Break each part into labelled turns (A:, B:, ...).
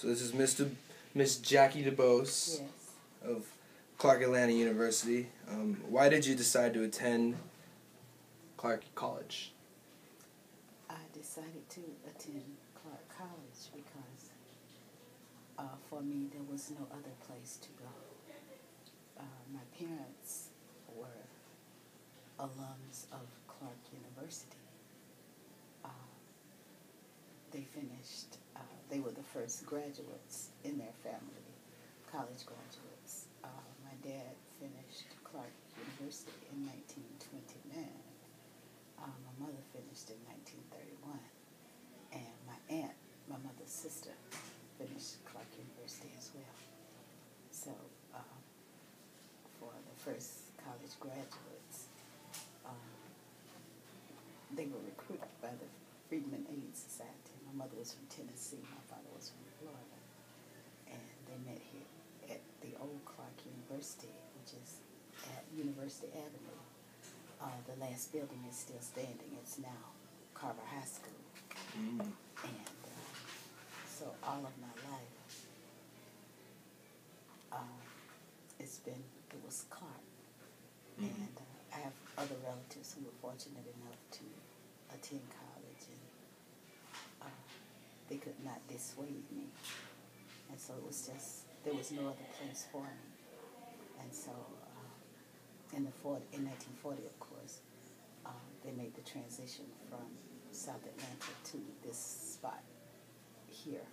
A: So this is Miss Jackie DeBose of Clark Atlanta University. Why did you decide to attend Clark College?
B: I decided to attend Clark College because for me there was no other place to go. My parents were alums of Clark University. They finished, they were the first graduates in their family, college graduates. My dad finished Clark University in 1929. My mother finished in 1931. And my aunt, my mother's sister, finished Clark University as well. So for the first college graduates, they were recruited by the Freedmen Aid Society. My mother was from Tennessee, my father was from Florida. And they met here at the old Clark University, which is at University Avenue. The last building is still standing. It's now Carver High School. And so all of my life, it was Clark. And I have other relatives who were fortunate enough to attend college, and they could not dissuade me. And so it was just, there was no other place for me. And so in 1940, of course, they made the transition from South Atlanta to this spot here,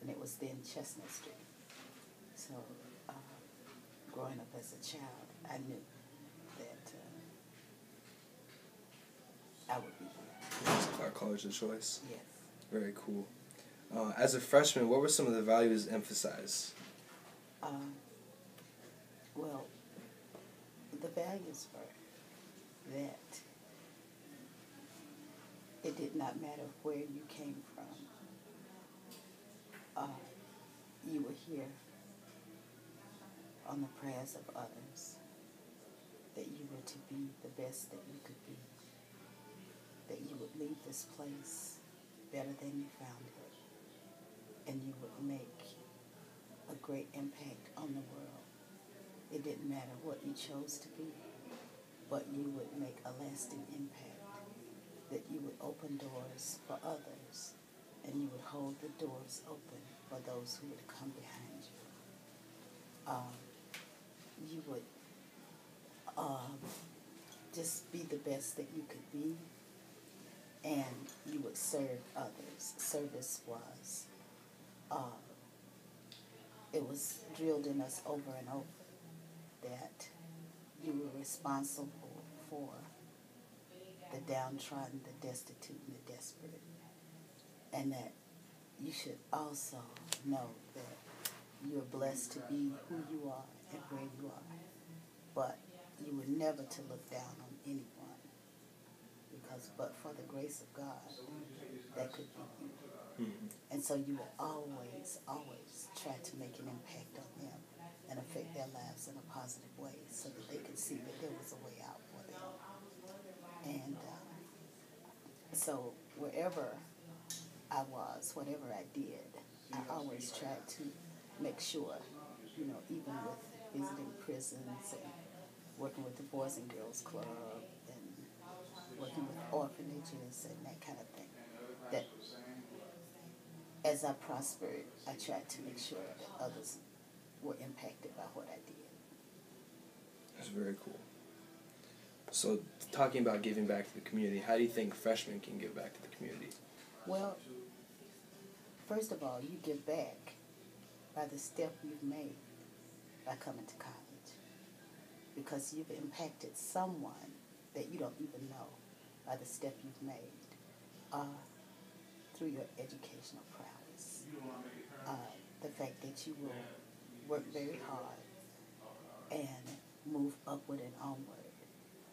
B: and it was then Chestnut Street. So growing up as a child, I knew that I would be here.
A: Was Clark College a choice?
B: Yes.
A: Very cool. As a freshman, what were some of the values emphasized?
B: Well, the values were that it did not matter where you came from. You were here on the prayers of others, that you were to be the best that you could be, that you would leave this place better than you found it, and you would make a great impact on the world. It didn't matter what you chose to be, but you would make a lasting impact, that you would open doors for others, and you would hold the doors open for those who would come behind you. You would just be the best that you could be, and you would serve others. Service was, it was drilled in us over and over that you were responsible for the downtrodden, the destitute, and the desperate, and that you should also know that you're blessed to be who you are and where you are, but you were never to look down on anyone, because but for the grace of God, that could be you. And so you will always, always try to make an impact on them and affect their lives in a positive way so that they could see that there was a way out for them. And so wherever I was, whatever I did, I always tried to make sure, even with visiting prisons and working with the Boys and Girls Club and working with orphanages and that kind of thing, that as I prospered, I tried to make sure that others were impacted by what I did.
A: That's very cool. So, talking about giving back to the community, how do you think freshmen can give back to the community?
B: Well, first of all, you give back by the step you've made by coming to college, because you've impacted someone that you don't even know by the step you've made through your educational prowess. The fact that you will work very hard and move upward and onward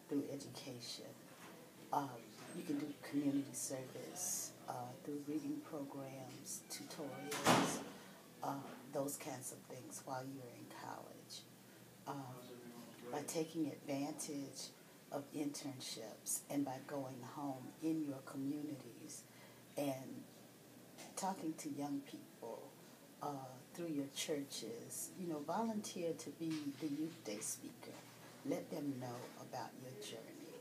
B: through education. You can do community service through reading programs, tutorials, those kinds of things while you're in college. By taking advantage of internships and by going home in your communities and talking to young people through your churches. Volunteer to be the youth day speaker. Let them know about your journey,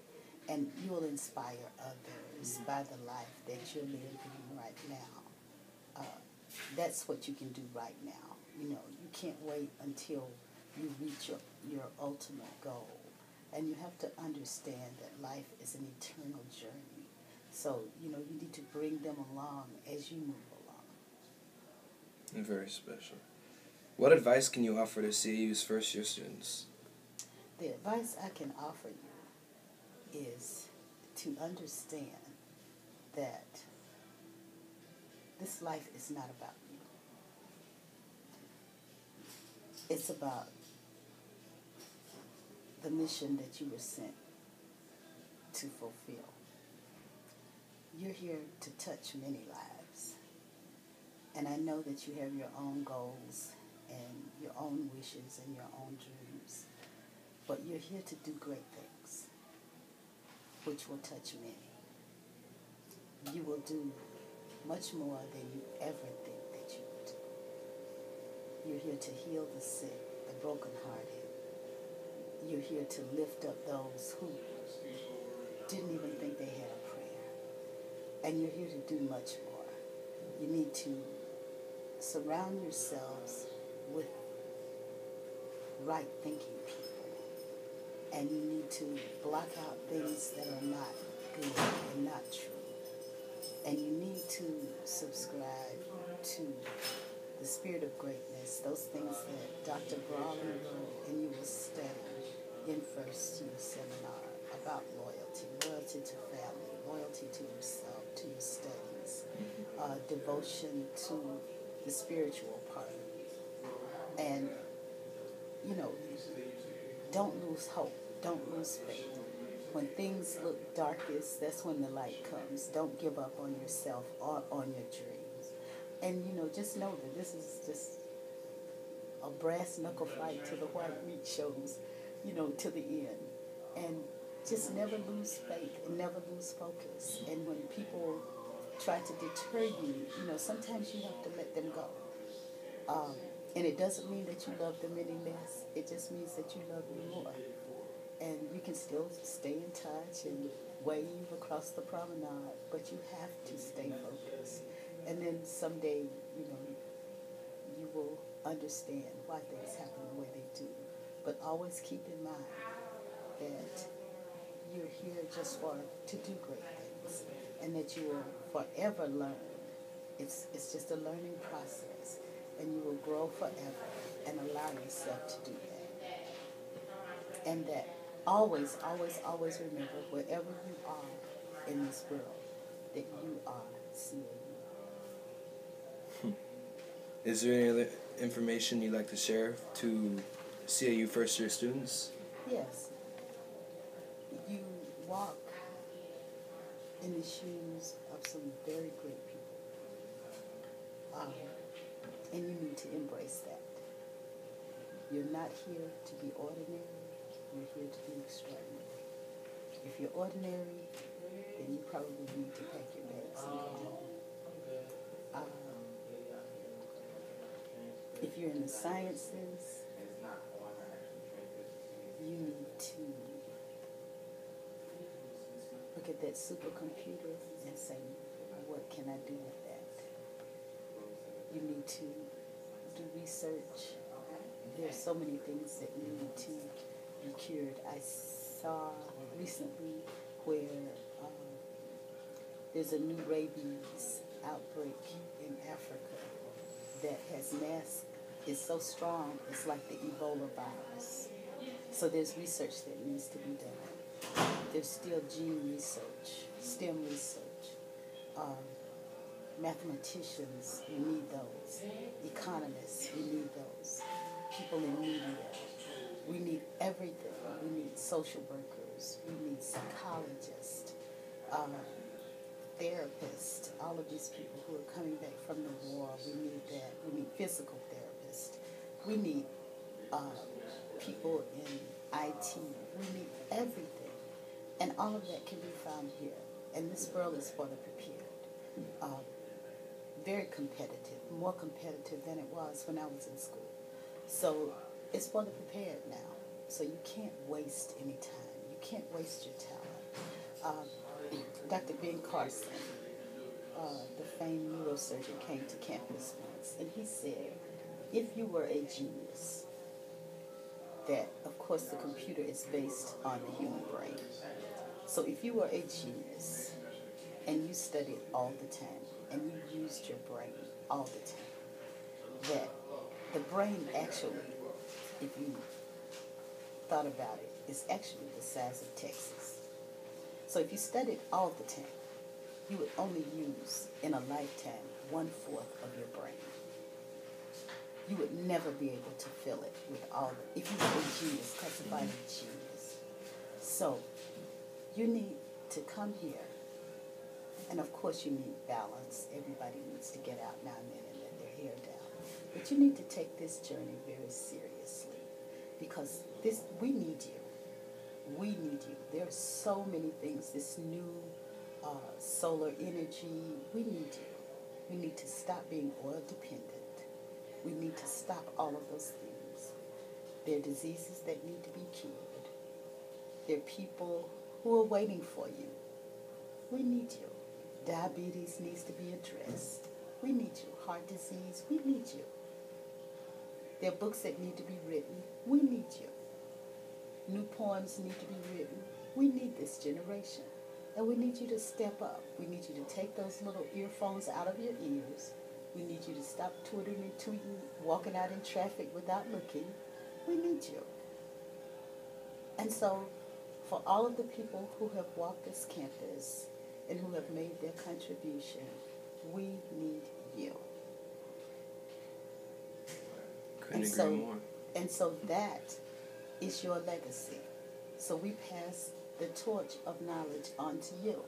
B: and you will inspire others by the life that you're living right now. That's what you can do right now. You can't wait until you reach your ultimate goal. And you have to understand that life is an eternal journey. So, you need to bring them along as you move along.
A: Very special. What advice can you offer to CAU's first-year students?
B: The advice I can offer you is to understand that this life is not about you. It's about the mission that you were sent to fulfill. You're here to touch many lives. And I know that you have your own goals and your own wishes and your own dreams. But you're here to do great things, which will touch many. You will do much more than you ever think that you will do. You're here to heal the sick, the brokenhearted. You're here to lift up those who didn't even think they had a prayer. And you're here to do much more. You need to surround yourselves with right-thinking people. And you need to block out things that are not good and not true. And you need to subscribe to the spirit of greatness, those things that Dr. Brawley wrote, and you will study in first year seminar about loyalty to family, loyalty to yourself, to your studies, devotion to the spiritual part. And, don't lose hope, don't lose faith. When things look darkest, that's when the light comes. Don't give up on yourself or on your dreams. And, just know that this is just a brass knuckle fight to the white meat shows, to the end. And just never lose faith and never lose focus. And when people try to deter you, sometimes you have to let them go. And it doesn't mean that you love them any less. It just means that you love them more. And you can still stay in touch and wave across the promenade, but you have to stay focused. And then someday, you will understand why things happen the way they do. But always keep in mind that you're here just to do great things, and that you will forever learn. It's just a learning process, and you will grow forever and allow yourself to do that. And that always, always, always remember, wherever you are in this world, that you are CAU.
A: Is there any other information you'd like to share to CAU first-year students?
B: Yes. You walk in the shoes of some very great people. And you need to embrace that. You're not here to be ordinary. You're here to be extraordinary. If you're ordinary, then you probably need to pack your bags and go home. If you're in the sciences, you need to look at that supercomputer and say, what can I do with that? You need to do research. There's so many things that need to be cured. I saw recently where there's a new rabies outbreak in Africa that has masked, is so strong, it's like the Ebola virus. So there's research that needs to be done. There's still gene research, STEM research. Mathematicians, we need those. Economists, we need those. People in media. We need everything. We need social workers. We need psychologists, therapists, all of these people who are coming back from the war. We need that. We need physical therapists. We need people in IT. We need everything. And all of that can be found here. And this world is for the prepared. very competitive, more competitive than it was when I was in school. So it's for the prepared now. So you can't waste any time. You can't waste your talent. Dr. Ben Carson, the famed neurosurgeon, came to campus once, and he said, if you were a genius, that, of course, the computer is based on the human brain. So if you were a genius and you studied all the time and you used your brain all the time, that the brain actually, if you thought about it, is actually the size of Texas. So if you studied all the time, you would only use in a lifetime 1/4 of your brain. You would never be able to fill it with all the, if you were a genius, classified as genius. So you need to come here, and of course you need balance. Everybody needs to get out now and then and let their hair down. But you need to take this journey very seriously, because we need you. We need you. There are so many things, this new solar energy, we need you. We need to stop being oil dependent. We need to stop all of those things. There are diseases that need to be cured. There are people who are waiting for you. We need you. Diabetes needs to be addressed. We need you. Heart disease, we need you. There are books that need to be written. We need you. New poems need to be written. We need this generation. And we need you to step up. We need you to take those little earphones out of your ears. We need you to stop twittering and tweeting, walking out in traffic without looking. We need you. And so, for all of the people who have walked this campus and who have made their contribution, we need you.
A: Couldn't agree more.
B: And so that is your legacy. So we pass the torch of knowledge on to you.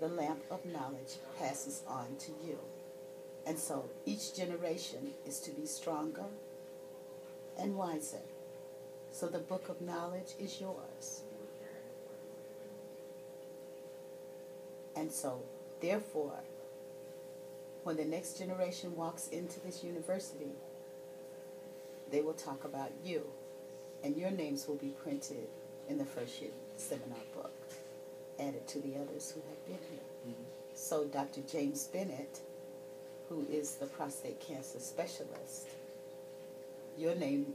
B: The lamp of knowledge passes on to you. And so each generation is to be stronger and wiser. So the book of knowledge is yours. And so, therefore, when the next generation walks into this university, they will talk about you. And your names will be printed in the first year seminar book, added to the others who have been here. Mm-hmm. So Dr. James Bennett, who is the prostate cancer specialist, your name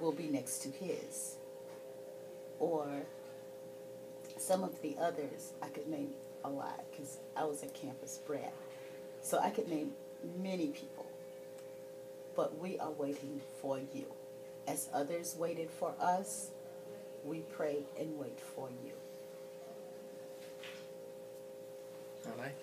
B: will be next to his. Or some of the others, I could name a lot because I was a campus brat. So I could name many people. But we are waiting for you. As others waited for us, we pray and wait for you.
A: I like it.